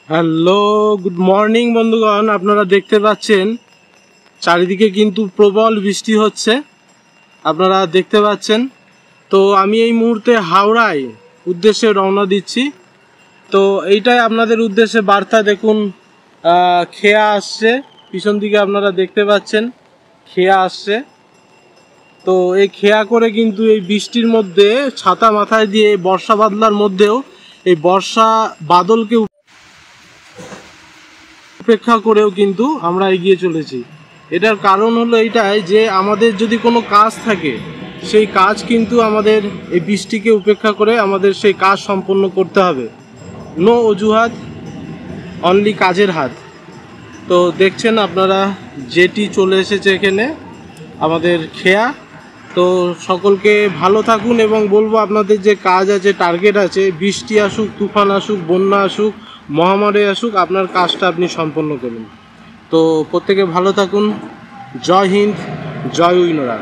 Hello, good morning বন্ধুগণ। আপনারা দেখতে পাচ্ছেন চারিদিকে কিন্তু প্রবল বৃষ্টি হচ্ছে, আপনারা দেখতে পাচ্ছেন। তো আমি এই মুহূর্তে হাওড়ায় উদ্দেশ্যে রওনা দিচ্ছি। তো এইটাই আপনাদের উদ্দেশ্যে বার্তা। দেখুন, খেয়া আসছে পিছন দিকে, আপনারা দেখতে পাচ্ছেন খেয়া আসছে। তো এই খেয়া করে কিন্তু এই বৃষ্টির মধ্যে ছাতা মাথায় দিয়ে বর্ষা বাদলার মধ্যেও এই বর্ষা বাদলকে উপেক্ষা করেও কিন্তু আমরা এগিয়ে চলেছি। এটার কারণ হলো এইটাই যে আমাদের যদি কোনো কাজ থাকে, সেই কাজ কিন্তু আমাদের এই বৃষ্টিকে উপেক্ষা করে আমাদের সেই কাজ সম্পন্ন করতে হবে। নো অজুহাত, অনলি কাজের হাত। তো দেখছেন আপনারা জেটি চলে এসেছে এখানে আমাদের খেয়া। তো সকলকে ভালো থাকুন এবং বলবো আপনাদের যে কাজ আছে, টার্গেট আছে, বৃষ্টি আসুক, তুফান আসুক, বন্যা আসুক, মহামারী আসুক, আপনার কাজটা আপনি সম্পন্ন করুন। তো প্রত্যেকে ভালো থাকুন। জয় হিন্দ, জয় উইনোরা।